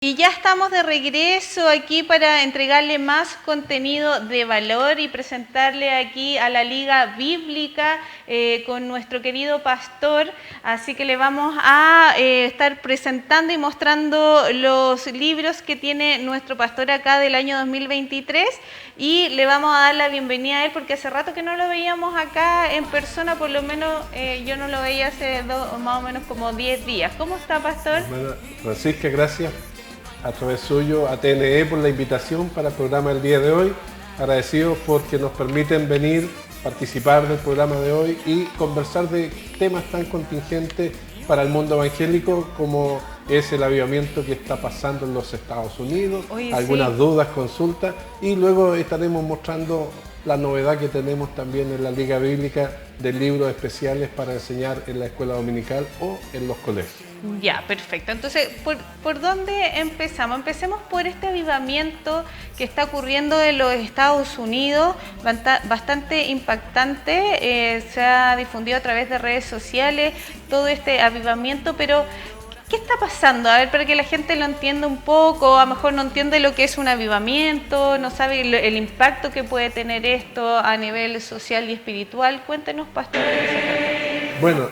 Y ya estamos de regreso aquí para entregarle más contenido de valor y presentarle aquí a la Liga Bíblica con nuestro querido pastor. Así que le vamos a estar presentando y mostrando los libros que tiene nuestro pastor acá del año 2023 y le vamos a dar la bienvenida a él porque hace rato que no lo veíamos acá en persona, por lo menos yo no lo veía hace más o menos como 10 días. ¿Cómo está, pastor? Bueno, Francisca, gracias a través suyo a TNE por la invitación para el programa del día de hoy. Agradecidos porque nos permiten venir, participar del programa de hoy y conversar de temas tan contingentes para el mundo evangélico como es el avivamiento que está pasando en los Estados Unidos, algunas dudas, consultas, y luego estaremos mostrando la novedad que tenemos también en la Liga Bíblica de libros especiales para enseñar en la escuela dominical o en los colegios. Ya, perfecto. Entonces, ¿por dónde empezamos? Empecemos por este avivamiento que está ocurriendo en los Estados Unidos, bastante impactante, se ha difundido a través de redes sociales todo este avivamiento, pero ¿qué está pasando? A ver, para que la gente lo entienda un poco, a lo mejor no entiende lo que es un avivamiento, no sabe el impacto que puede tener esto a nivel social y espiritual. Cuéntenos, pastor. Bueno,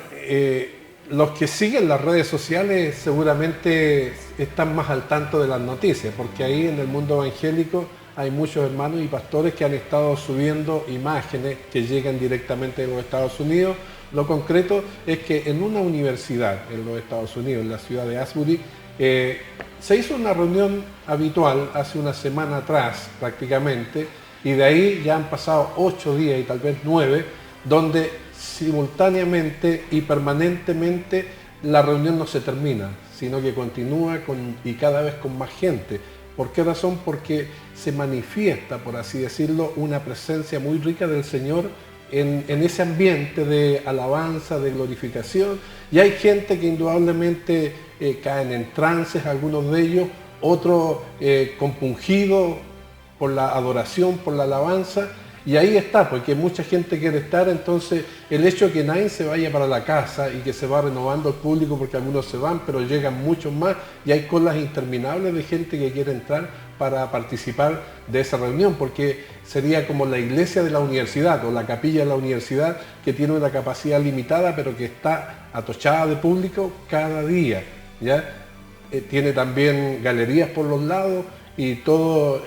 los que siguen las redes sociales seguramente están más al tanto de las noticias, porque ahí en el mundo evangélico hay muchos hermanos y pastores que han estado subiendo imágenes que llegan directamente de los Estados Unidos. Lo concreto es que en una universidad en los Estados Unidos, en la ciudad de Asbury, se hizo una reunión habitual hace una semana atrás prácticamente, y de ahí ya han pasado 8 días y tal vez 9, donde simultáneamente y permanentemente la reunión no se termina, sino que continúa y cada vez con más gente. ¿Por qué razón? Porque se manifiesta, por así decirlo, una presencia muy rica del Señor en ese ambiente de alabanza, de glorificación, y hay gente que indudablemente caen en trances, algunos de ellos, otros compungidos por la adoración, por la alabanza. Y ahí está, porque mucha gente quiere estar, entonces el hecho de que nadie se vaya para la casa y que se va renovando el público, porque algunos se van, pero llegan muchos más y hay colas interminables de gente que quiere entrar para participar de esa reunión, porque sería como la iglesia de la universidad o la capilla de la universidad que tiene una capacidad limitada, pero que está atochada de público cada día, ¿ya? Tiene también galerías por los lados y todo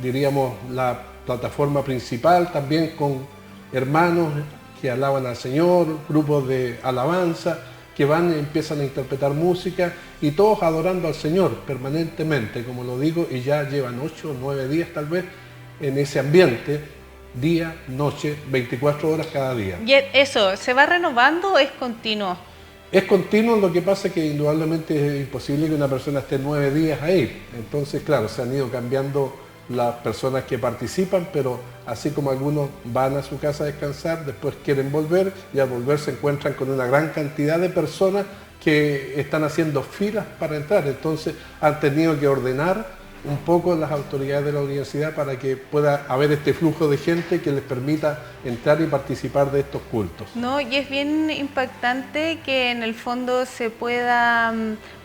diríamos, la plataforma principal también con hermanos que alaban al Señor, grupos de alabanza que van y empiezan a interpretar música y todos adorando al Señor permanentemente, como lo digo, y ya llevan 8 o 9 días tal vez en ese ambiente, día, noche, 24 horas cada día. ¿Y eso se va renovando o es continuo? Es continuo, lo que pasa es que indudablemente es imposible que una persona esté 9 días ahí. Entonces, claro, se han ido cambiando las personas que participan, pero así como algunos van a su casa a descansar, después quieren volver y al volver se encuentran con una gran cantidad de personas que están haciendo filas para entrar. Entonces han tenido que ordenar un poco las autoridades de la universidad para que pueda haber este flujo de gente que les permita entrar y participar de estos cultos. No, y es bien impactante que en el fondo se pueda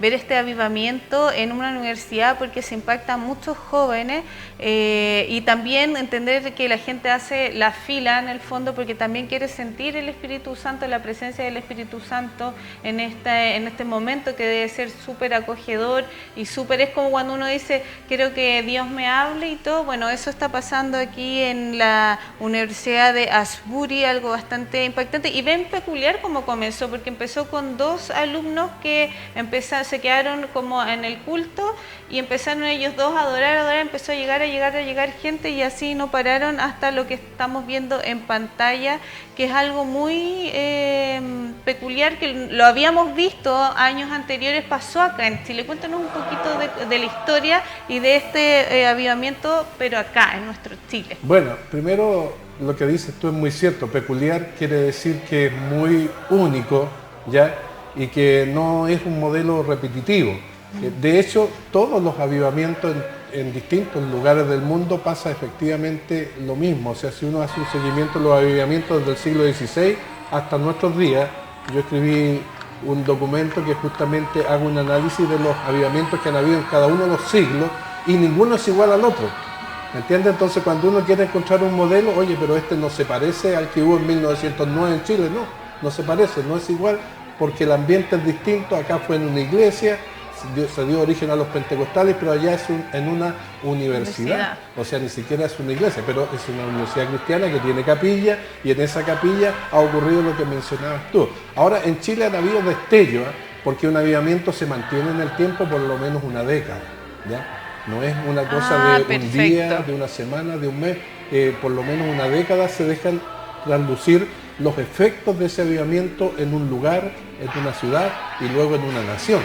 ver este avivamiento en una universidad porque se impacta a muchos jóvenes y también entender que la gente hace la fila en el fondo porque también quiere sentir el Espíritu Santo, la presencia del Espíritu Santo en este momento que debe ser súper acogedor y súper, es como cuando uno dice quiero que Dios me hable y todo. Bueno, eso está pasando aquí en la Universidad de Asbury, algo bastante impactante y bien peculiar como comenzó, porque empezó con 2 alumnos que se quedaron como en el culto y empezaron ellos 2 a adorar, empezó a llegar gente y así no pararon hasta lo que estamos viendo en pantalla, que es algo muy peculiar, que lo habíamos visto años anteriores, pasó acá en Chile. Cuéntanos un poquito de la historia y de este avivamiento, pero acá, en nuestro Chile. Bueno, primero lo que dices tú es muy cierto. Peculiar quiere decir que es muy único, ¿ya? Y que no es un modelo repetitivo. De hecho, todos los avivamientos en distintos lugares del mundo pasa efectivamente lo mismo. O sea, si uno hace un seguimiento de los avivamientos desde el siglo XVI hasta nuestros días, yo escribí un documento que justamente haga un análisis de los avivamientos que han habido en cada uno de los siglos y ninguno es igual al otro. ¿Me entiendes? Entonces cuando uno quiere encontrar un modelo, oye, pero este no se parece al que hubo en 1909 en Chile, no se parece, no es igual, porque el ambiente es distinto, acá fue en una iglesia, se dio origen a los pentecostales, pero allá es en una universidad, o sea, ni siquiera es una iglesia, pero es una universidad cristiana que tiene capilla, y en esa capilla ha ocurrido lo que mencionabas tú. Ahora, en Chile han habido destellos, porque un avivamiento se mantiene en el tiempo por lo menos una década, ¿ya? No es una cosa de un día, de una semana, de un mes, por lo menos una década se dejan traslucir los efectos de ese avivamiento en un lugar, en una ciudad y luego en una nación.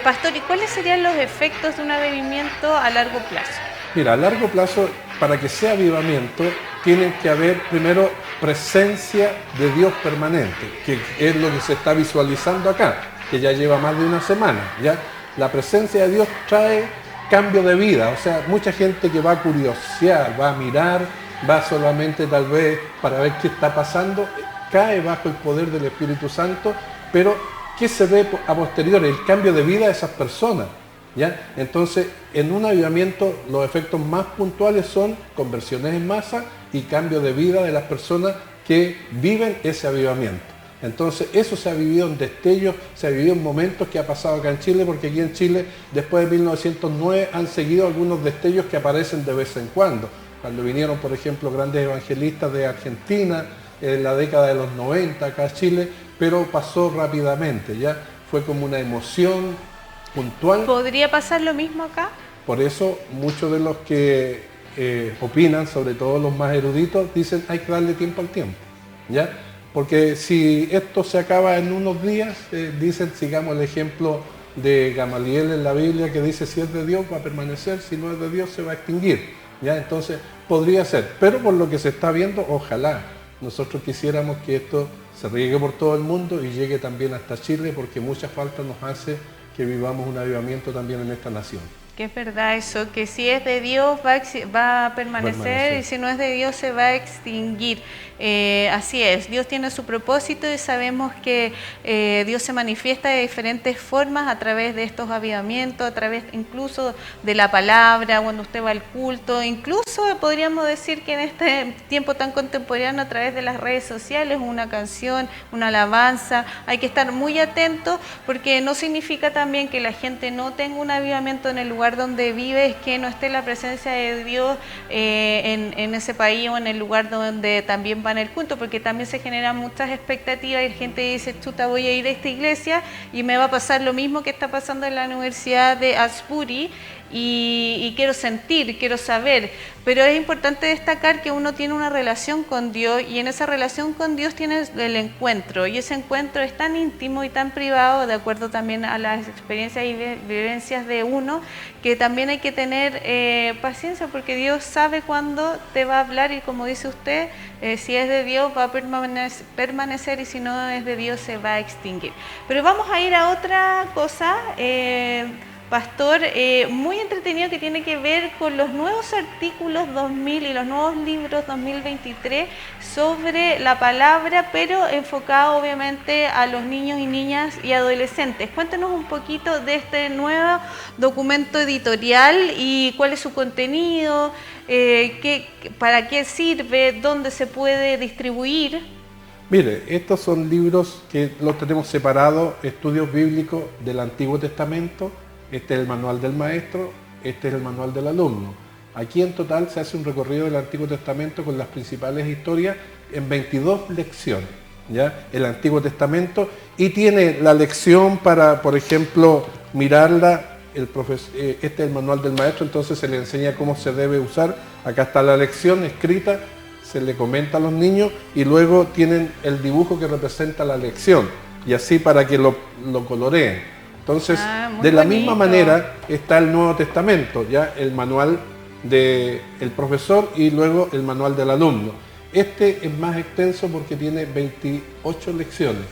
Pastor, ¿y cuáles serían los efectos de un avivamiento a largo plazo? Mira, a largo plazo, para que sea avivamiento, tiene que haber primero presencia de Dios permanente, que es lo que se está visualizando acá, que ya lleva más de una semana, ¿ya? La presencia de Dios trae cambio de vida, o sea, mucha gente que va a curiosear, va a mirar, va solamente tal vez para ver qué está pasando, cae bajo el poder del Espíritu Santo, pero ¿qué se ve a posteriori? El cambio de vida de esas personas, ¿ya? Entonces, en un avivamiento los efectos más puntuales son conversiones en masa y cambio de vida de las personas que viven ese avivamiento. Entonces, eso se ha vivido en destellos, se ha vivido en momentos que ha pasado acá en Chile, porque aquí en Chile, después de 1909, han seguido algunos destellos que aparecen de vez en cuando. Cuando vinieron, por ejemplo, grandes evangelistas de Argentina, en la década de los 90 acá a Chile, pero pasó rápidamente, ya fue como una emoción puntual. ¿Podría pasar lo mismo acá? Por eso, muchos de los que opinan, sobre todo los más eruditos, dicen hay que darle tiempo al tiempo, ¿ya? Porque si esto se acaba en unos días, dicen, sigamos el ejemplo de Gamaliel en la Biblia, que dice, si es de Dios va a permanecer, si no es de Dios se va a extinguir, ¿ya? Entonces, podría ser, pero por lo que se está viendo, ojalá nosotros quisiéramos que esto se riegue por todo el mundo y llegue también hasta Chile, porque mucha falta nos hace que vivamos un avivamiento también en esta nación. Que es verdad eso, que si es de Dios va a permanecer y si no es de Dios se va a extinguir. Así es, Dios tiene su propósito y sabemos que Dios se manifiesta de diferentes formas a través de estos avivamientos, a través incluso de la palabra, cuando usted va al culto, incluso podríamos decir que en este tiempo tan contemporáneo a través de las redes sociales, una canción, una alabanza, hay que estar muy atentos porque no significa también que la gente no tenga un avivamiento en el lugar donde vive, es que no esté la presencia de Dios en ese país o en el lugar donde también van el culto, porque también se generan muchas expectativas y gente dice, chuta, voy a ir a esta iglesia y me va a pasar lo mismo que está pasando en la Universidad de Asbury y quiero sentir, quiero saber, pero es importante destacar que uno tiene una relación con Dios y en esa relación con Dios tiene el encuentro y ese encuentro es tan íntimo y tan privado, de acuerdo también a las experiencias y vivencias de uno, que también hay que tener paciencia porque Dios sabe cuándo te va a hablar y como dice usted, si es de Dios va a permanecer y si no es de Dios se va a extinguir. Pero vamos a ir a otra cosa, Pastor, muy entretenido que tiene que ver con los nuevos artículos 2000 y los nuevos libros 2023 sobre la palabra, pero enfocado obviamente a los niños y niñas y adolescentes. Cuéntenos un poquito de este nuevo documento editorial y cuál es su contenido, para qué sirve, dónde se puede distribuir. Mire, estos son libros que los tenemos separados, estudios bíblicos del Antiguo Testamento. Este es el manual del maestro, este es el manual del alumno. Aquí en total se hace un recorrido del Antiguo Testamento con las principales historias en 22 lecciones, ¿ya? El Antiguo Testamento, y tiene la lección para, por ejemplo, mirarla, este es el manual del maestro, entonces se le enseña cómo se debe usar. Acá está la lección escrita, se le comenta a los niños y luego tienen el dibujo que representa la lección, y así para que lo coloreen. Entonces, de la misma manera está el Nuevo Testamento, ya el manual del profesor y luego el manual del alumno. Este es más extenso porque tiene 28 lecciones,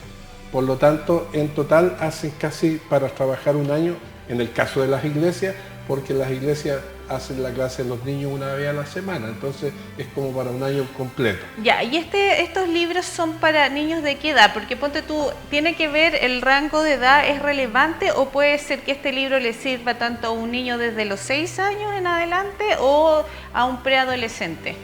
por lo tanto, en total hacen casi para trabajar un año, en el caso de las iglesias, porque las iglesias hacen la clase de los niños una vez a la semana, entonces es como para un año completo. Ya, y estos libros son para niños de qué edad, porque ponte tú, ¿tiene que ver el rango de edad, es relevante o puede ser que este libro le sirva tanto a un niño desde los 6 años en adelante o a un preadolescente?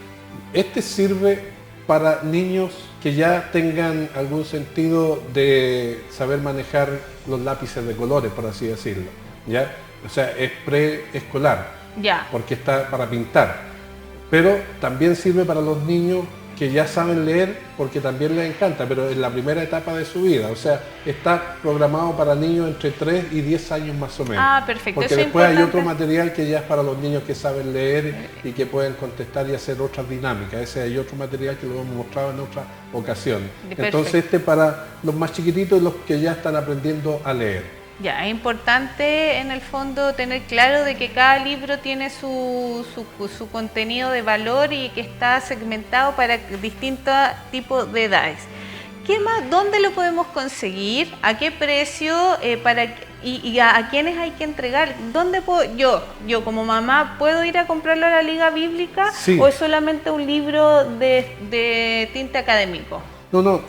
Este sirve para niños que ya tengan algún sentido de saber manejar los lápices de colores, por así decirlo, ¿ya? O sea, es preescolar, Ya. porque está para pintar, pero también sirve para los niños que ya saben leer, porque también les encanta, pero en la primera etapa de su vida, o sea, está programado para niños entre 3 y 10 años más o menos. Ah, perfecto. Porque Eso es después hay importante. otro material que ya es para los niños que saben leer y que pueden contestar y hacer otras dinámicas. Ese hay otro material que lo hemos mostrado en otra ocasión. Perfecto. Entonces este para los más chiquititos y los que ya están aprendiendo a leer. Ya, es importante en el fondo tener claro de que cada libro tiene su contenido de valor y que está segmentado para distintos tipos de edades. ¿Qué más? ¿Dónde lo podemos conseguir? ¿A qué precio? ¿Y a quiénes hay que entregar? ¿Dónde puedo, yo como mamá, puedo ir a comprarlo a la Liga Bíblica? Sí. ¿O es solamente un libro de tinte académico? No,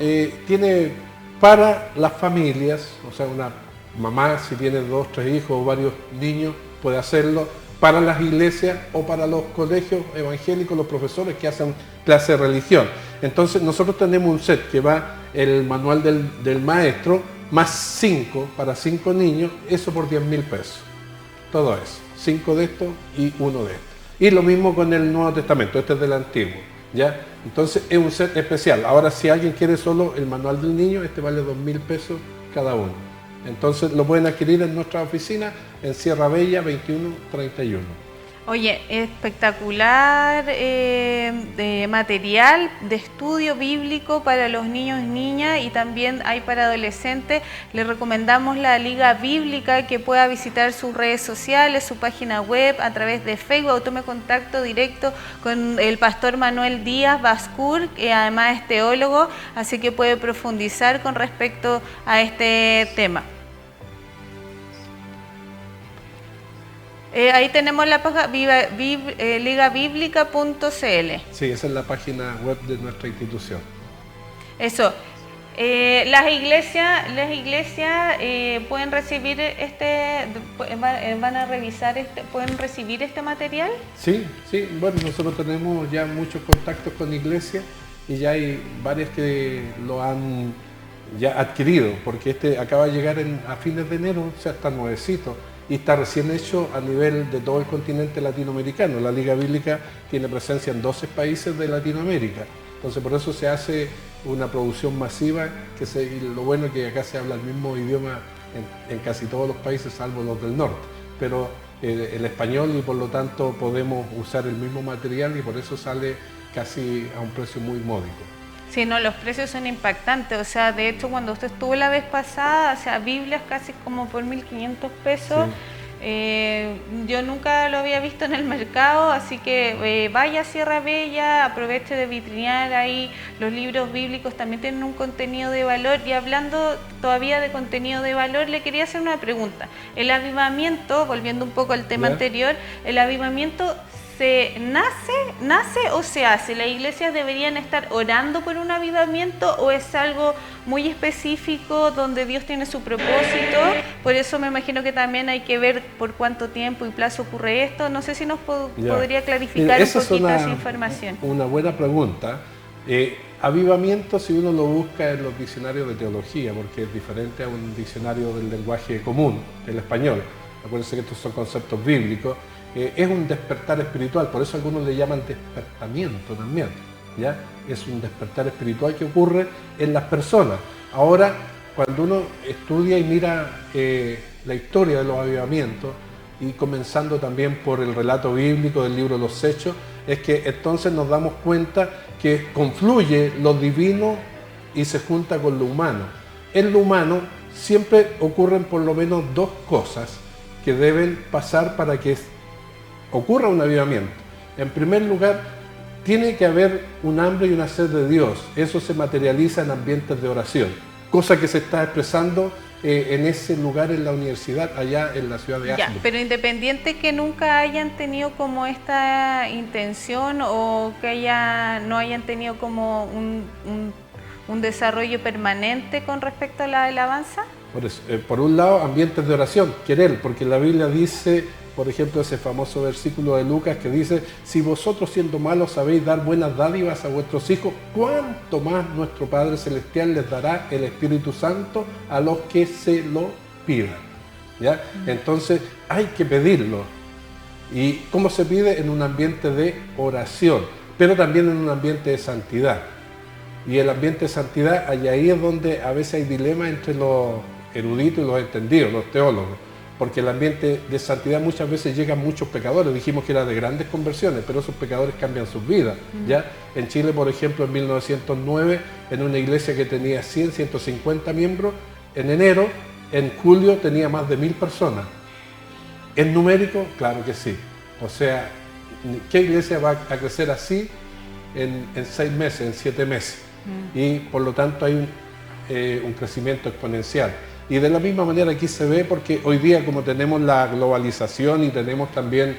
tiene para las familias, o sea, una mamá si tiene 2, 3 hijos o varios niños puede hacerlo, para las iglesias o para los colegios evangélicos, los profesores que hacen clase de religión. Entonces nosotros tenemos un set que va el manual del maestro, más 5 para 5 niños, eso por 10.000 pesos. Todo eso, 5 de estos y 1 de estos. Y lo mismo con el Nuevo Testamento, este es del Antiguo, ¿ya? Entonces es un set especial. Ahora si alguien quiere solo el manual del niño, este vale 2.000 pesos cada uno. Entonces lo pueden adquirir en nuestra oficina en Sierra Bella 2131. Oye, espectacular de material de estudio bíblico para los niños y niñas y también hay para adolescentes. Le recomendamos la Liga Bíblica, que pueda visitar sus redes sociales, su página web a través de Facebook o tome contacto directo con el pastor Manuel Díaz Bascur, que además es teólogo, así que puede profundizar con respecto a este tema. Ahí tenemos la página ligabiblica.cl. Sí, esa es la página web de nuestra institución. Eso. Las iglesias pueden recibir van a revisar pueden recibir este material. Sí, bueno, nosotros tenemos ya muchos contactos con iglesias y ya hay varias que lo han ya adquirido, porque este acaba de llegar a fines de enero, o sea, está nuevecito. Y está recién hecho a nivel de todo el continente latinoamericano. La Liga Bíblica tiene presencia en 12 países de Latinoamérica. Entonces por eso se hace una producción masiva, y lo bueno es que acá se habla el mismo idioma en casi todos los países, salvo los del norte. Pero el español y por lo tanto podemos usar el mismo material y por eso sale casi a un precio muy módico. Sí, no, los precios son impactantes, o sea, de hecho cuando usted estuvo la vez pasada, o sea, Biblias casi como por 1.500 pesos, sí. Yo nunca lo había visto en el mercado, así que vaya a Sierra Bella, aproveche de vitrinear ahí, los libros bíblicos también tienen un contenido de valor, y hablando todavía de contenido de valor, le quería hacer una pregunta. El avivamiento, volviendo un poco al tema anterior, el avivamiento ¿se nace o se hace? ¿Las iglesias deberían estar orando por un avivamiento o es algo muy específico donde Dios tiene su propósito? Por eso me imagino que también hay que ver por cuánto tiempo y plazo ocurre esto. No sé si nos podría clarificar un poquito esa información. Una buena pregunta. Avivamiento, si uno lo busca en los diccionarios de teología, porque es diferente a un diccionario del lenguaje común, el español. Acuérdense que estos son conceptos bíblicos. Es un despertar espiritual, por eso algunos le llaman despertamiento también, ¿ya? Es un despertar espiritual que ocurre en las personas. Ahora, cuando uno estudia y mira la historia de los avivamientos, y comenzando también por el relato bíblico del libro de los Hechos, es que entonces nos damos cuenta que confluye lo divino y se junta con lo humano. En lo humano siempre ocurren por lo menos 2 cosas que deben pasar para que ocurra un avivamiento. En primer lugar, tiene que haber un hambre y una sed de Dios. Eso se materializa en ambientes de oración, cosa que se está expresando en ese lugar en la universidad, allá en la ciudad de Ashburn. Pero independiente que nunca hayan tenido como esta intención o que no hayan tenido como un desarrollo permanente con respecto a la alabanza. Por eso, por un lado, ambientes de oración, querer, porque la Biblia dice, por ejemplo, ese famoso versículo de Lucas que dice, si vosotros siendo malos sabéis dar buenas dádivas a vuestros hijos, ¿cuánto más nuestro Padre Celestial les dará el Espíritu Santo a los que se lo pidan? ¿Ya? Entonces hay que pedirlo. ¿Y cómo se pide? En un ambiente de oración, pero también en un ambiente de santidad. Y el ambiente de santidad, ahí es donde a veces hay dilemas entre los eruditos y los entendidos, los teólogos. Porque el ambiente de santidad muchas veces llegan muchos pecadores, dijimos que era de grandes conversiones, pero esos pecadores cambian sus vidas. ¿Ya? En Chile, por ejemplo, en 1909, en una iglesia que tenía 100, 150 miembros, en julio tenía más de 1000 personas. ¿Es numérico? Claro que sí. O sea, ¿qué iglesia va a crecer así en 6 meses, en 7 meses? Y por lo tanto hay un crecimiento exponencial. Y de la misma manera aquí se ve porque hoy día como tenemos la globalización y tenemos también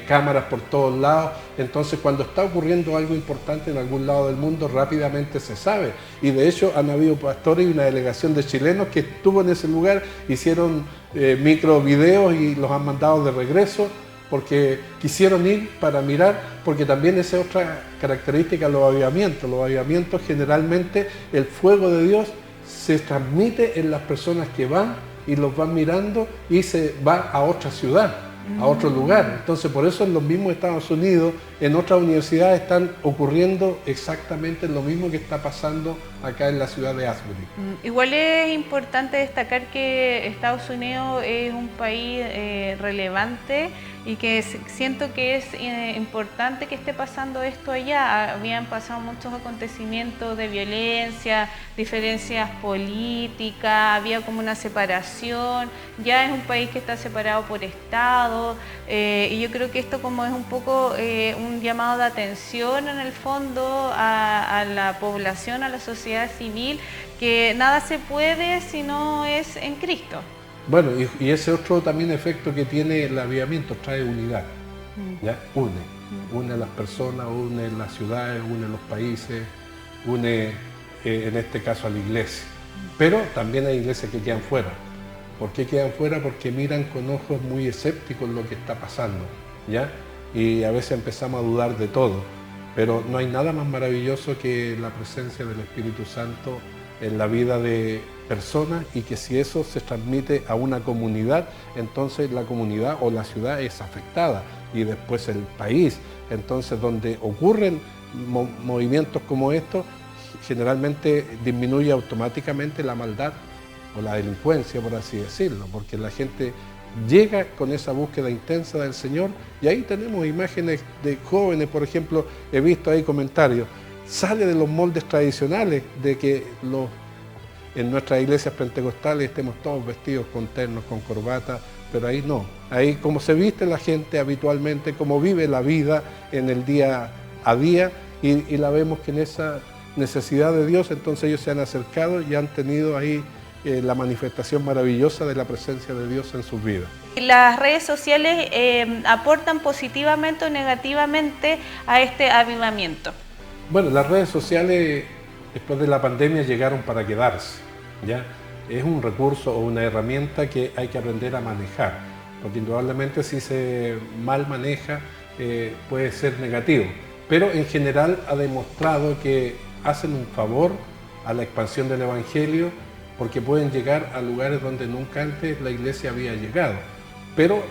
cámaras por todos lados, entonces cuando está ocurriendo algo importante en algún lado del mundo rápidamente se sabe. Y de hecho han habido pastores y una delegación de chilenos que estuvo en ese lugar, hicieron micro videos y los han mandado de regreso porque quisieron ir para mirar, porque también esa es otra característica de los avivamientos. Los avivamientos generalmente el fuego de Dios se transmite en las personas que van y los van mirando y se va a otra ciudad, a otro lugar. Entonces por eso en los mismos Estados Unidos, en otras universidades están ocurriendo exactamente lo mismo que está pasando acá en la ciudad de Asbury. Igual es importante destacar que Estados Unidos es un país relevante y que siento que es importante que esté pasando esto allá. Habían pasado muchos acontecimientos de violencia, diferencias políticas, había como una separación, ya es un país que está separado por estado y yo creo que esto como es un poco un llamado de atención en el fondo a la población, a la sociedad civil, que nada se puede si no es en Cristo. Bueno, y ese otro también efecto que tiene el avivamiento, trae unidad, ¿ya? Une a las personas, une las ciudades, une los países, une en este caso a la iglesia. Pero también hay iglesias que quedan fuera. ¿Por qué quedan fuera? Porque miran con ojos muy escépticos lo que está pasando, ¿ya? Y a veces empezamos a dudar de todo. Pero no hay nada más maravilloso que la presencia del Espíritu Santo en la vida de personas y que si eso se transmite a una comunidad, entonces la comunidad o la ciudad es afectada y después el país. Entonces donde ocurren movimientos como estos, generalmente disminuye automáticamente la maldad o la delincuencia, por así decirlo, porque la gente llega con esa búsqueda intensa del Señor y ahí tenemos imágenes de jóvenes, por ejemplo, he visto ahí comentarios, sale de los moldes tradicionales de que en nuestras iglesias pentecostales estemos todos vestidos con ternos, con corbata, pero ahí no. Ahí como se viste la gente habitualmente, como vive la vida en el día a día y la vemos que en esa necesidad de Dios, entonces ellos se han acercado y han tenido ahí la manifestación maravillosa de la presencia de Dios en sus vidas. ¿Las redes sociales aportan positivamente o negativamente a este avivamiento? Bueno, las redes sociales después de la pandemia llegaron para quedarse, ¿ya? Es un recurso o una herramienta que hay que aprender a manejar, porque indudablemente si se mal maneja puede ser negativo, pero en general ha demostrado que hacen un favor a la expansión del Evangelio porque pueden llegar a lugares donde nunca antes la iglesia había llegado. Pero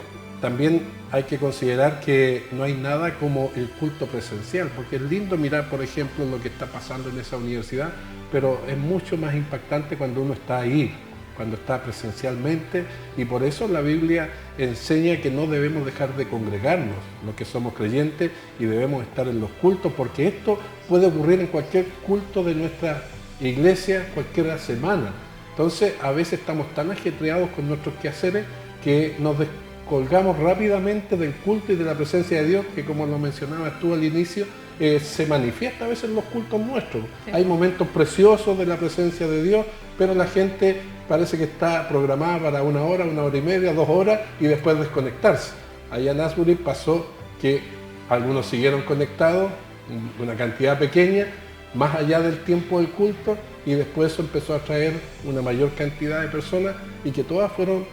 también hay que considerar que no hay nada como el culto presencial, porque es lindo mirar, por ejemplo, lo que está pasando en esa universidad, pero es mucho más impactante cuando uno está ahí, cuando está presencialmente, y por eso la Biblia enseña que no debemos dejar de congregarnos, los que somos creyentes, y debemos estar en los cultos, porque esto puede ocurrir en cualquier culto de nuestra iglesia, cualquier semana. Entonces, a veces estamos tan ajetreados con nuestros quehaceres que nos descolgamos rápidamente del culto y de la presencia de Dios, que como lo mencionabas tú al inicio, se manifiesta a veces en los cultos nuestros. Sí. Hay momentos preciosos de la presencia de Dios, pero la gente parece que está programada para 1 hora y media, 2 horas y después desconectarse. Allá en Asbury pasó que algunos siguieron conectados, una cantidad pequeña, más allá del tiempo del culto, y después eso empezó a atraer una mayor cantidad de personas y que todas fueron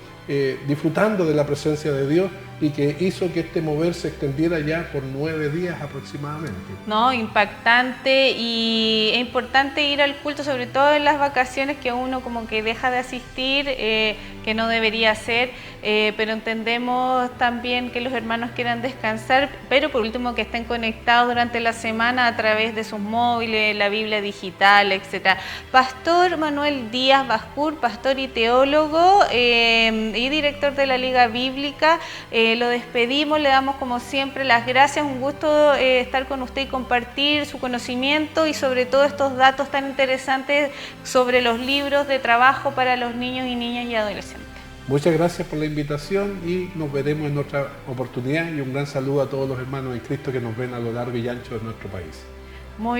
disfrutando de la presencia de Dios, y que hizo que este mover se extendiera ya por 9 días aproximadamente. No, impactante, y es importante ir al culto, sobre todo en las vacaciones, que uno como que deja de asistir, que no debería ser, pero entendemos también que los hermanos quieran descansar, pero por último que estén conectados durante la semana a través de sus móviles, la Biblia digital, etc. Pastor Manuel Díaz Bascur, pastor y teólogo y director de la Liga Bíblica, lo despedimos, le damos como siempre las gracias, un gusto estar con usted y compartir su conocimiento y sobre todo estos datos tan interesantes sobre los libros de trabajo para los niños y niñas y adolescentes. Muchas gracias por la invitación y nos veremos en otra oportunidad, y un gran saludo a todos los hermanos en Cristo que nos ven a lo largo y ancho de nuestro país.